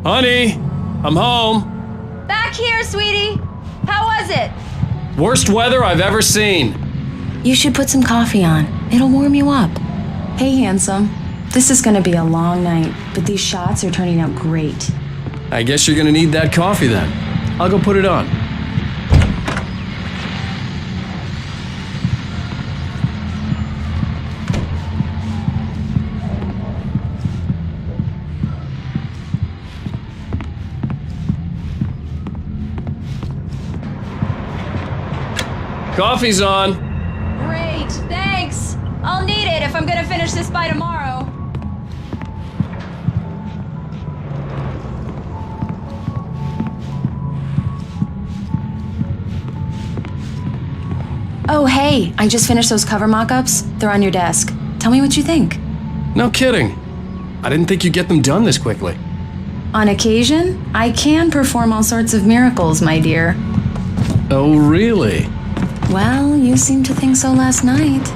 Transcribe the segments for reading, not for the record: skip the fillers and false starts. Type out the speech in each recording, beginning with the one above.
Honey, I'm home. Back here, sweetie. How was it? Worst weather I've ever seen. You should put some coffee on. It'll warm you up. Hey, handsome. This is gonna be a long night, but these shots are turning out great. I guess you're gonna need that coffee then. I'll go put it on. Coffee's on. Great, thanks. I'll need it if I'm gonna finish this by tomorrow. Oh, hey, I just finished those cover mock-ups. They're on your desk. Tell me what you think. No kidding. I didn't think you'd get them done this quickly. On occasion, I can perform all sorts of miracles, my dear. Oh, really? Well, you seemed to think so last night.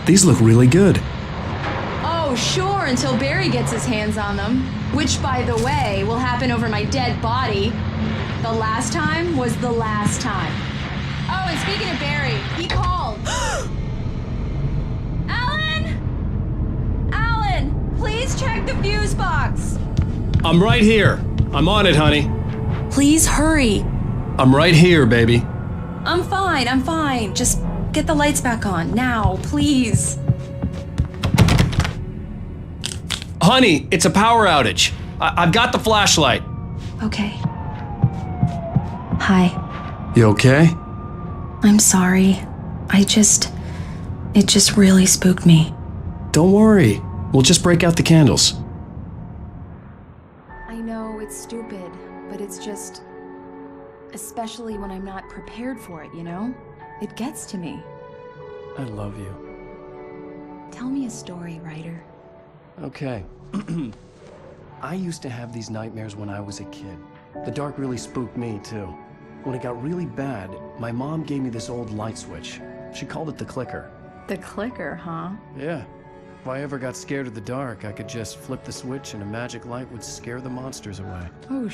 These look really good. Oh, sure, until Barry gets his hands on them. Which, by the way, will happen over my dead body. The last time was the last time. Oh, and speaking of Barry, he called. Alan! Alan, please check the fuse box. I'm right here. I'm on it, honey. Please hurry. I'm right here, baby. I'm fine. Just get the lights back on, now, please. Honey, it's a power outage. I've got the flashlight. Okay. Hi. You okay? I'm sorry. It just really spooked me. Don't worry. We'll just break out the candles. I know it's stupid, but it's just... especially when I'm not prepared for it, you know? It gets to me. I love you. Tell me a story, writer. Okay. I used to have these nightmares when I was a kid. The dark really spooked me, too. When it got really bad, my mom gave me this old light switch. She called it the clicker. The clicker, huh? Yeah. If I ever got scared of the dark, I could just flip the switch and a magic light would scare the monsters away. Oh,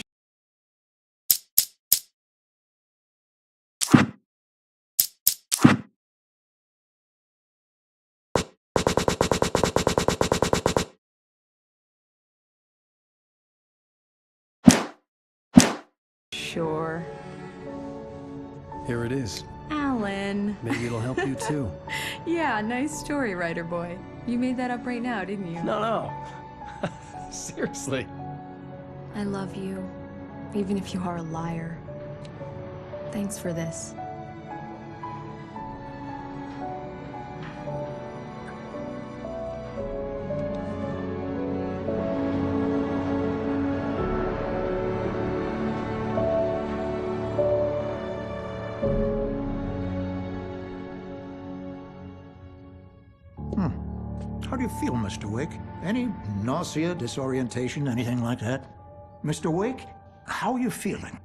sure. Here it is. Alan. Maybe it'll help you too. Yeah, nice story, writer boy. You made that up right now, didn't you? No. Seriously. I love you, even if you are a liar. Thanks for this. How do you feel, Mr. Wake? Any nausea, disorientation, anything like that? Mr. Wake, how are you feeling?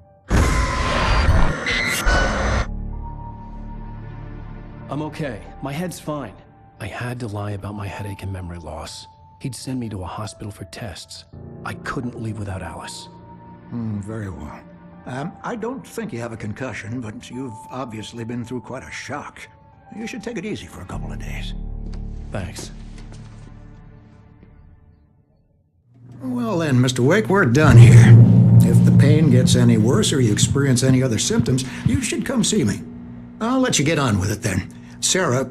I'm okay. My head's fine. I had to lie about my headache and memory loss. He'd send me to a hospital for tests. I couldn't leave without Alice. Very well. I don't think you have a concussion, but you've obviously been through quite a shock. You should take it easy for a couple of days. Thanks. Well then, Mr. Wake, we're done here. If the pain gets any worse or you experience any other symptoms, you should come see me. I'll let you get on with it then. Sarah,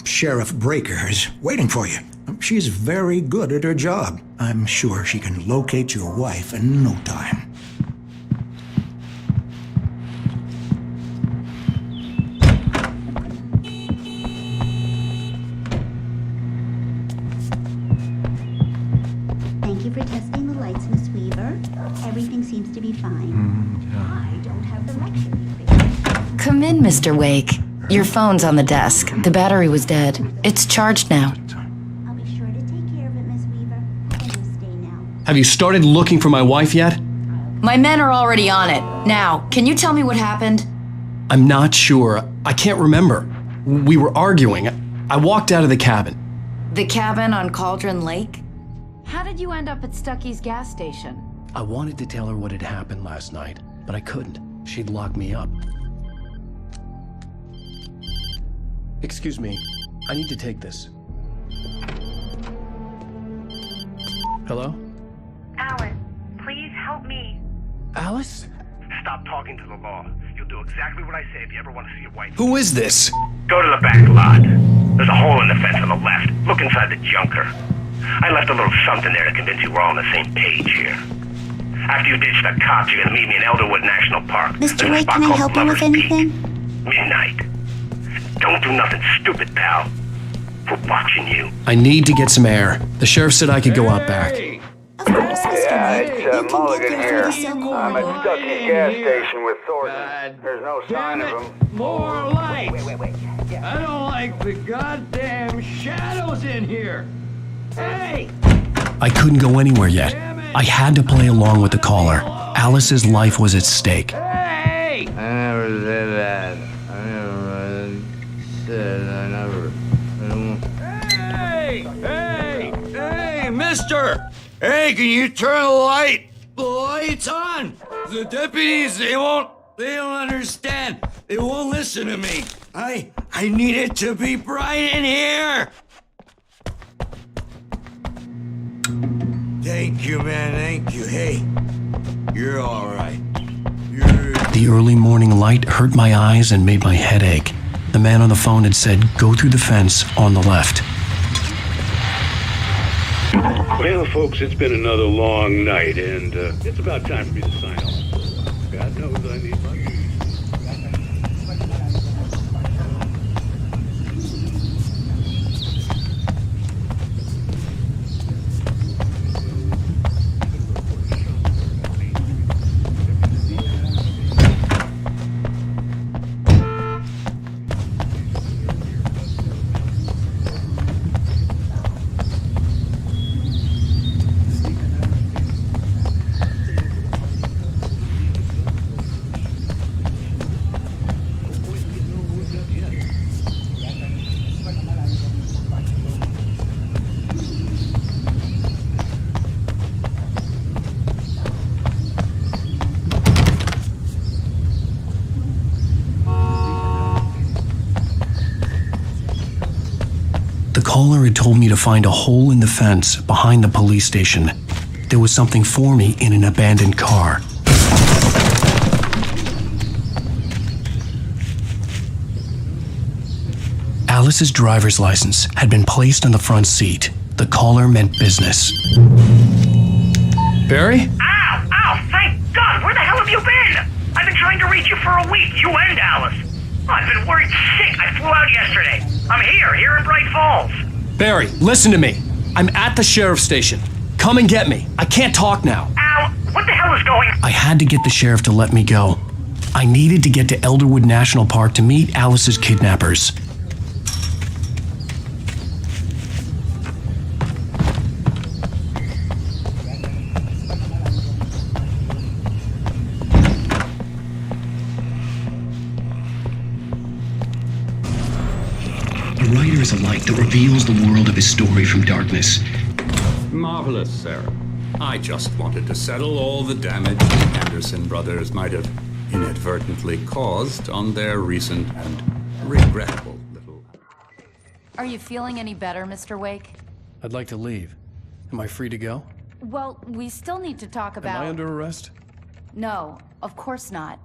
Sheriff Breaker, is waiting for you. She's very good at her job. I'm sure she can locate your wife in no time. Thank you for testing the lights, Miss Weaver. Everything seems to be fine. I don't have the lecture to Come in, Mr. Wake. Your phone's on the desk. The battery was dead. It's charged now. I'll be sure to take care of it, Miss Weaver. Can you stay now? Have you started looking for my wife yet? My men are already on it. Now, can you tell me what happened? I'm not sure. I can't remember. We were arguing. I walked out of the cabin. The cabin on Cauldron Lake? How did you end up at Stucky's gas station? I wanted to tell her what had happened last night, but I couldn't. She'd lock me up. Excuse me. I need to take this. Hello? Alan, please help me. Alice? Stop talking to the law. You'll do exactly what I say if you ever want to see your wife. Who is this? Go to the back lot. There's a hole in the fence on the left. Look inside the junker. I left a little something there to convince you we're all on the same page here. After you ditch the cops, you're gonna meet me in Elderwood National Park. Mr. There's a Wake, spot can I called help you with Lover's Peak. anything? Midnight. Don't do nothing stupid, pal. We're watching you. I need to get some air. The sheriff said I could go out back. Of course, Mr. Yeah, Wake. it's You can Mulligan get here. there through the silk I'm at corridor. Stucky's gas station with Thornton. There's no sign of him. More light! Wait. I don't like the goddamn shadows in here! Hey! I couldn't go anywhere yet. I had to play along with the caller. Alice's life was at stake. Hey! I never said that. I never said I never. Hey, mister! Hey, can you turn the lights on? The deputies, they don't understand. They won't listen to me. I need it to be bright in here. Thank you, man, thank you. Hey, you're all right. The early morning light hurt my eyes and made my head ache. The man on the phone had said, go through the fence on the left. Well, folks, it's been another long night, and it's about time for me to sign off. God knows I need my news. The caller had told me to find a hole in the fence behind the police station. There was something for me in an abandoned car. Alice's driver's license had been placed on the front seat. The caller meant business. Barry? Ow! Thank God! Where the hell have you been? I've been trying to reach you for a week. You and Alice. I've been worried sick. I flew out yesterday. I'm here in Bright Falls. Barry, listen to me. I'm at the sheriff's station. Come and get me. I can't talk now. Al, what the hell is going on? I had to get the sheriff to let me go. I needed to get to Elderwood National Park to meet Alice's kidnappers. is a light that reveals the world of his story from darkness. Marvelous, Sarah. I just wanted to settle all the damage the Anderson brothers might have inadvertently caused on their recent and regrettable little... Are you feeling any better, Mr. Wake? I'd like to leave. Am I free to go? Well, we still need to talk about... Am I under arrest? No, of course not.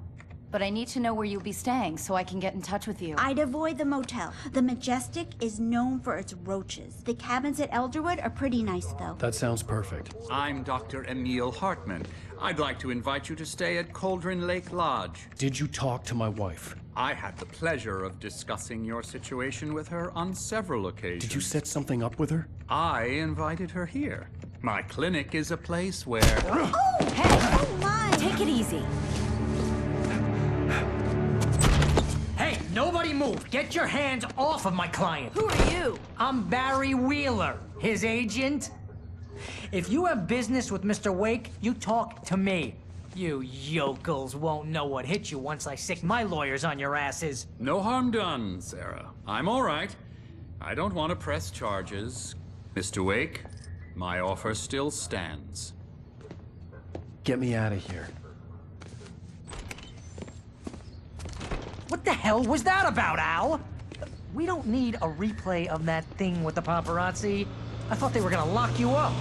But I need to know where you'll be staying so I can get in touch with you. I'd avoid the motel. The Majestic is known for its roaches. The cabins at Elderwood are pretty nice, though. That sounds perfect. I'm Dr. Emil Hartman. I'd like to invite you to stay at Cauldron Lake Lodge. Did you talk to my wife? I had the pleasure of discussing your situation with her on several occasions. Did you set something up with her? I invited her here. My clinic is a place where... Oh, hey! Oh, my! Take it easy. Hey, nobody move! Get your hands off of my client! Who are you? I'm Barry Wheeler, his agent. If you have business with Mr. Wake, you talk to me. You yokels won't know what hit you once I sick my lawyers on your asses. No harm done, Sarah. I'm all right. I don't want to press charges. Mr. Wake, my offer still stands. Get me out of here. What the hell was that about, Al? We don't need a replay of that thing with the paparazzi. I thought they were gonna lock you up.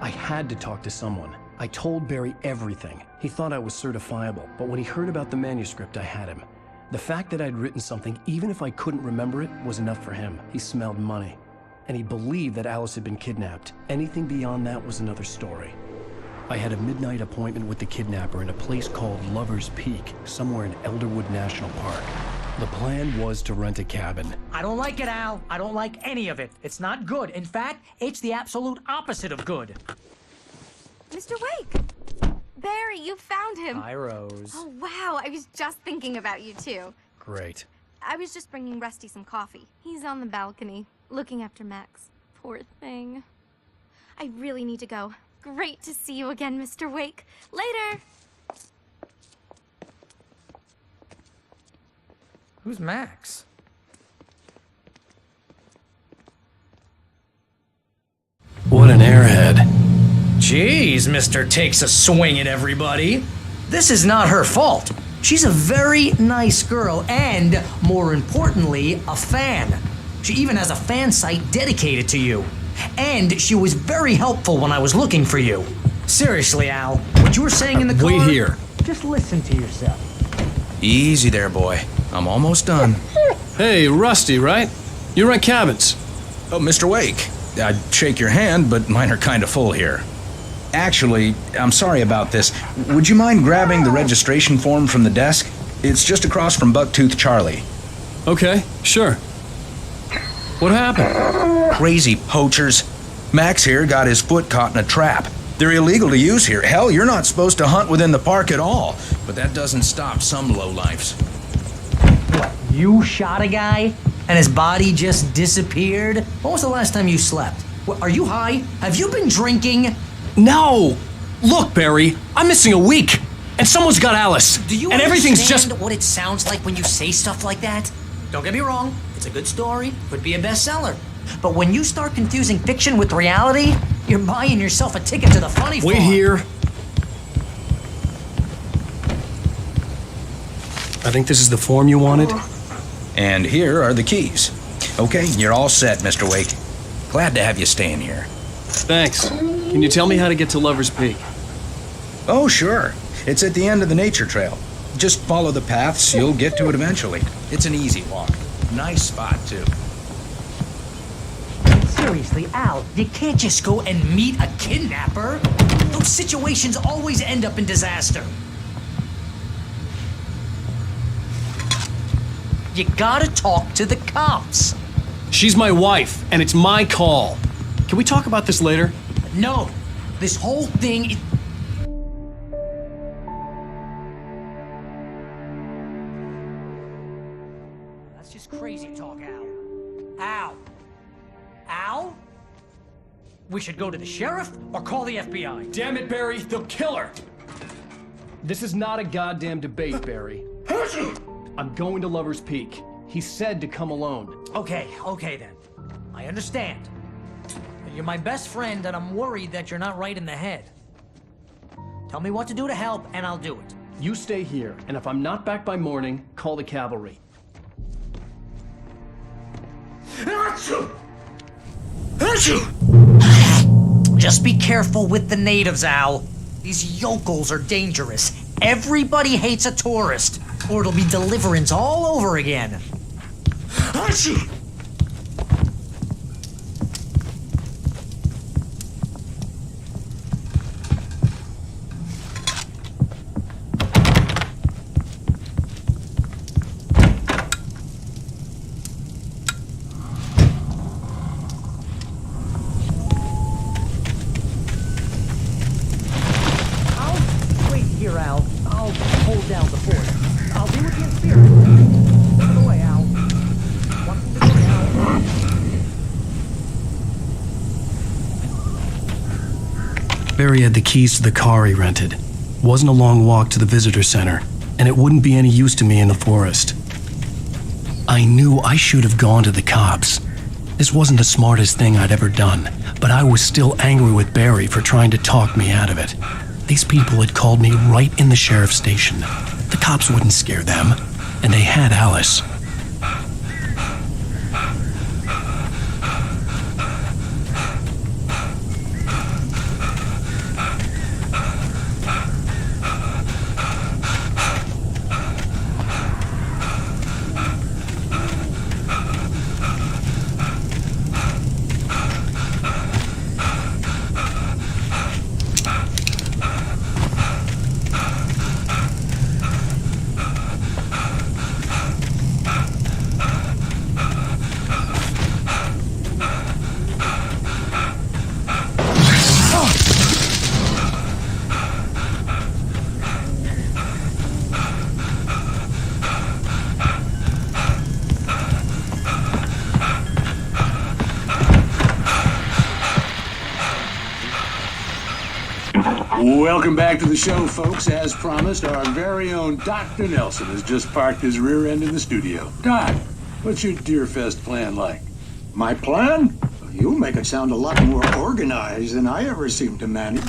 I had to talk to someone. I told Barry everything. He thought I was certifiable, but when he heard about the manuscript, I had him. The fact that I'd written something, even if I couldn't remember it, was enough for him. He smelled money. And he believed that Alice had been kidnapped. Anything beyond that was another story. I had a midnight appointment with the kidnapper in a place called Lover's Peak, somewhere in Elderwood National Park. The plan was to rent a cabin. I don't like it, Al. I don't like any of it. It's not good. In fact, it's the absolute opposite of good. Mr. Wake! Barry, you found him! Hi, Rose. Oh, wow. I was just thinking about you, too. Great. I was just bringing Rusty some coffee. He's on the balcony, looking after Max. Poor thing. I really need to go. Great to see you again, Mr. Wake. Later! Who's Max? What an airhead. Jeez, Mr. Takes a swing at everybody. This is not her fault. She's a very nice girl and, more importantly, a fan. She even has a fan site dedicated to you. And she was very helpful when I was looking for you. Seriously, Al, what you were saying in the car... Wait here. Just listen to yourself. Easy there, boy. I'm almost done. Hey, Rusty, right? You rent cabins. Oh, Mr. Wake. I'd shake your hand, but mine are kind of full here. Actually, I'm sorry about this. Would you mind grabbing the registration form from the desk? It's just across from Bucktooth Charlie. Okay, sure. What happened? Crazy poachers. Max here got his foot caught in a trap. They're illegal to use here. Hell, you're not supposed to hunt within the park at all. But that doesn't stop some lowlifes. What, you shot a guy? And his body just disappeared? When was the last time you slept? What, are you high? Have you been drinking? No! Look, Barry, I'm missing a week. And someone's got Alice. Do you and everything's just... what it sounds like when you say stuff like that? Don't get me wrong. It's a good story. Could be a bestseller. But when you start confusing fiction with reality, you're buying yourself a ticket to the funny farm. Wait here. I think this is the form you wanted. And here are the keys. Okay, you're all set, Mr. Wake. Glad to have you staying here. Thanks. Can you tell me how to get to Lover's Peak? Oh, sure. It's at the end of the nature trail. Just follow the paths, you'll get to it eventually. It's an easy walk. Nice spot, too. Seriously, Al, you can't just go and meet a kidnapper. Those situations always end up in disaster. You gotta talk to the cops. She's my wife, and it's my call. Can we talk about this later? No. This whole thing is... That's just crazy talk, Al. Al? Al? We should go to the sheriff or call the FBI. Damn it, Barry, they'll kill her. This is not a goddamn debate, Barry. I'm going to Lover's Peak. He said to come alone. Okay then. I understand. You're my best friend, and I'm worried that you're not right in the head. Tell me what to do to help, and I'll do it. You stay here, and if I'm not back by morning, call the cavalry. Just be careful with the natives, Al. These yokels are dangerous. Everybody hates a tourist, or it'll be Deliverance all over again. Here, Al. I'll hold down the fort. I'll be with you in spirit. Take it away, Al. One thing to do, Al. Barry had the keys to the car he rented. Wasn't a long walk to the visitor center, and it wouldn't be any use to me in the forest. I knew I should have gone to the cops. This wasn't the smartest thing I'd ever done, but I was still angry with Barry for trying to talk me out of it. These people had called me right in the sheriff's station. The cops wouldn't scare them, and they had Alice. Welcome back to the show, folks. As promised, our very own Dr. Nelson has just parked his rear end in the studio. Doc, what's your Deerfest plan like? My plan? You make it sound a lot more organized than I ever seem to manage.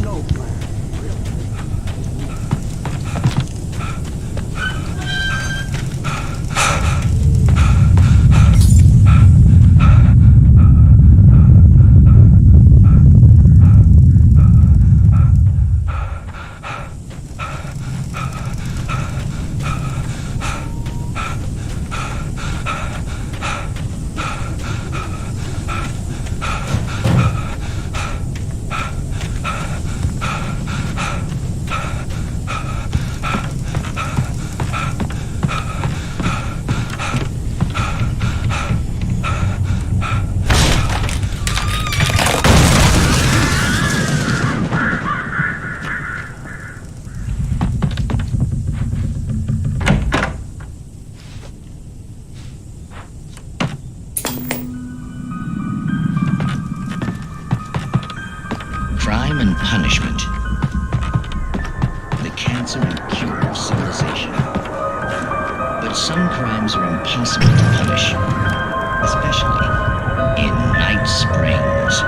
No plan. Crime and punishment. The cancer and cure of civilization. But some crimes are impossible to punish, especially in Night Springs.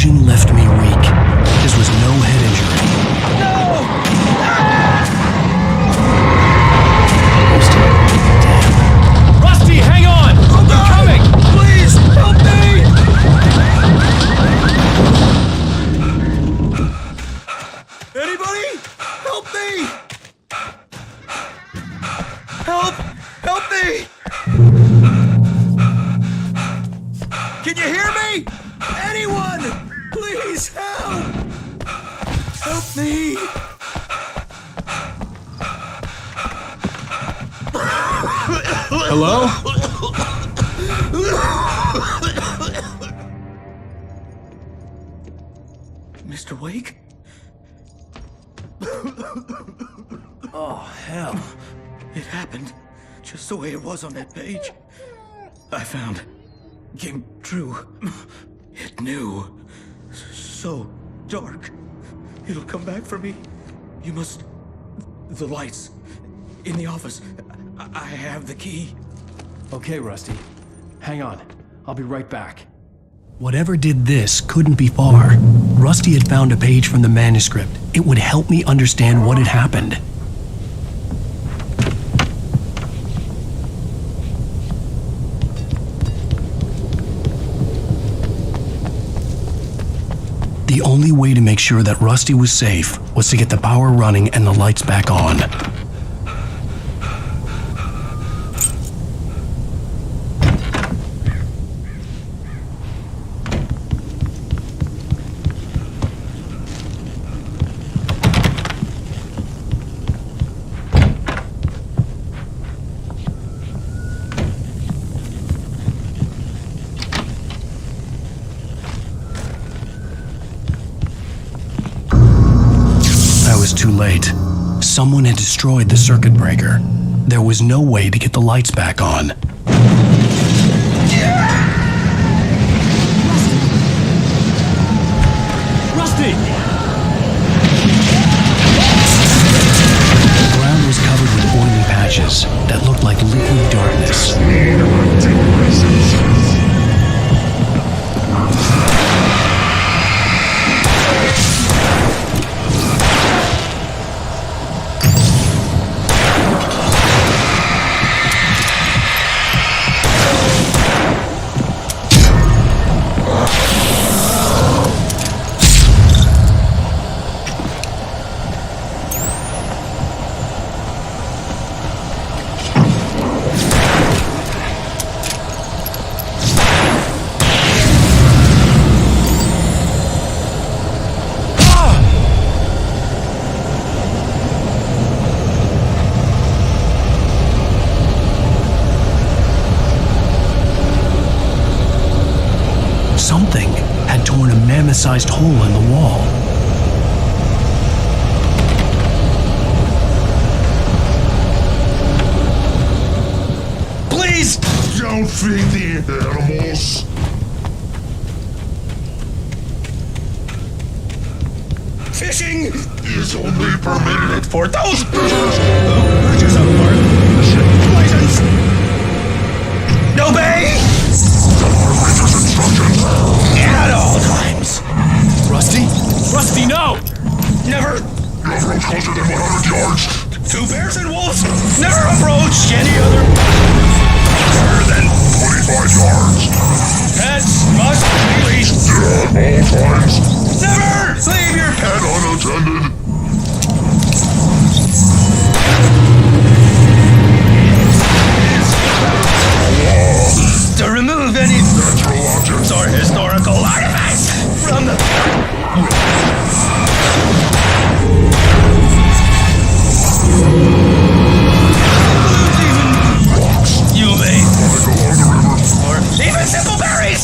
Left me weak. This was no head injury. Damn. Rusty, hang on! I'm coming! Please, help me! Anybody? Help me! Help me! Can you hear me? Anyone! Please help! Help me! Hello? Mr. Wake? Oh, hell. It happened just the way it was on that page. I found. Came true. It knew. So dark. It'll come back for me. You must... The lights. In the office. I have the key. Okay, Rusty. Hang on. I'll be right back. Whatever did this couldn't be far. Rusty had found a page from the manuscript. It would help me understand what had happened. The only way to make sure that Rusty was safe was to get the power running and the lights back on. Too late. Someone had destroyed the circuit breaker. There was no way to get the lights back on. Rusty! The ground was covered with oily patches that looked like liquid darkness. Something had torn a mammoth-sized hole in the wall. Please! Don't feed the animals! Fishing is only permitted for those persons who purchase a mark license. Obey! At all times. Rusty? Rusty, no! Never. You approach closer than 100 yards. Two bears and wolves never approach any other further than 25 yards. Pets must be leashed. At all times. Never leave your pet unattended. To remove any natural objects or historical artifacts from the... You may... Or even simple berries!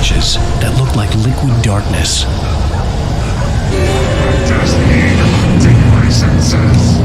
flashes that looked like liquid darkness. Just need to take my senses.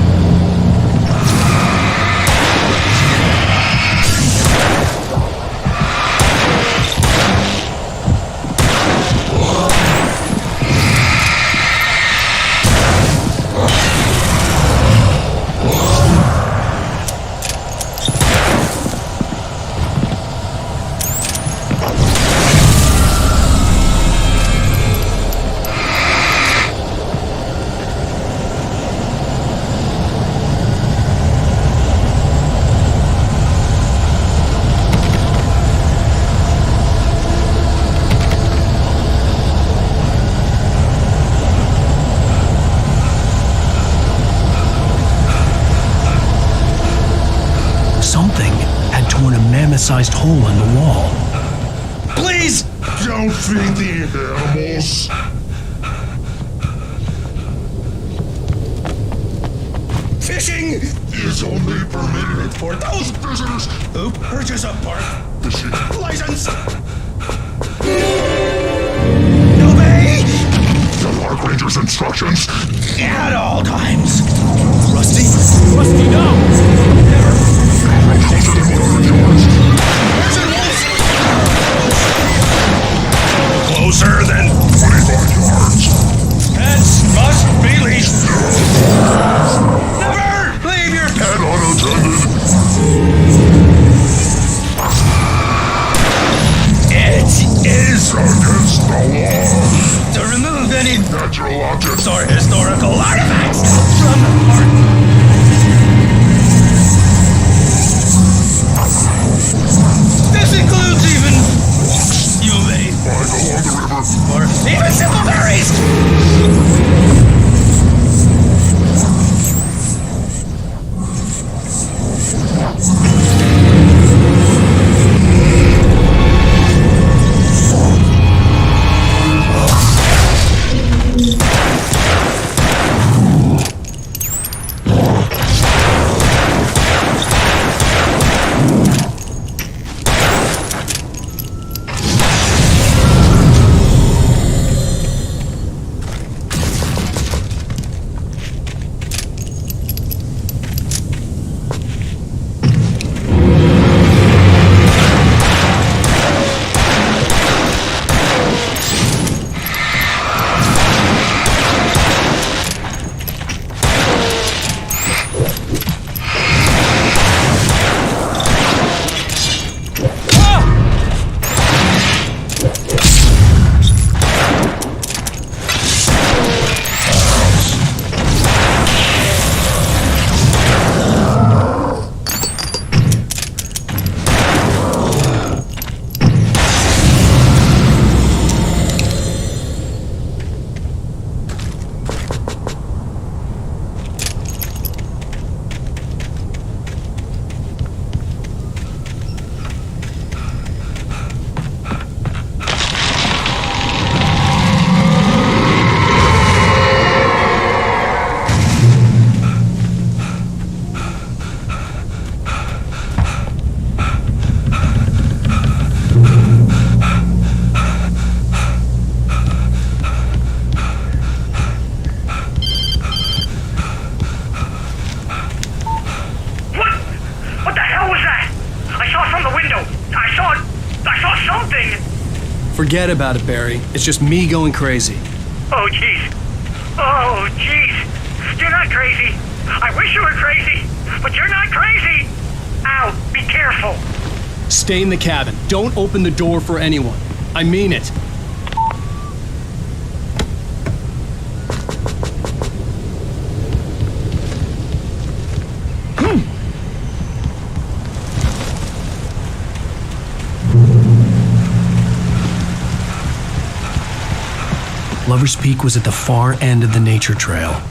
Sized hole in the wall. Please don't feed the animals. Fishing is only permitted for those visitors who purchase a park fishing license. Obey the park ranger's instructions at all times. Rusty? Rusty, no! Closer than 100 yards. Closer than 25 yards. Pets must be leashed. Never leave your pet unattended. It is against the law to remove any natural objects or historical artifacts from the park. This includes even you may along the river or even simple berries. Forget about it, Barry. It's just me going crazy. Oh, jeez. Oh, jeez. You're not crazy. I wish you were crazy, but you're not crazy. Ow, be careful. Stay in the cabin. Don't open the door for anyone. I mean it. Lover's Peak was at the far end of the nature trail.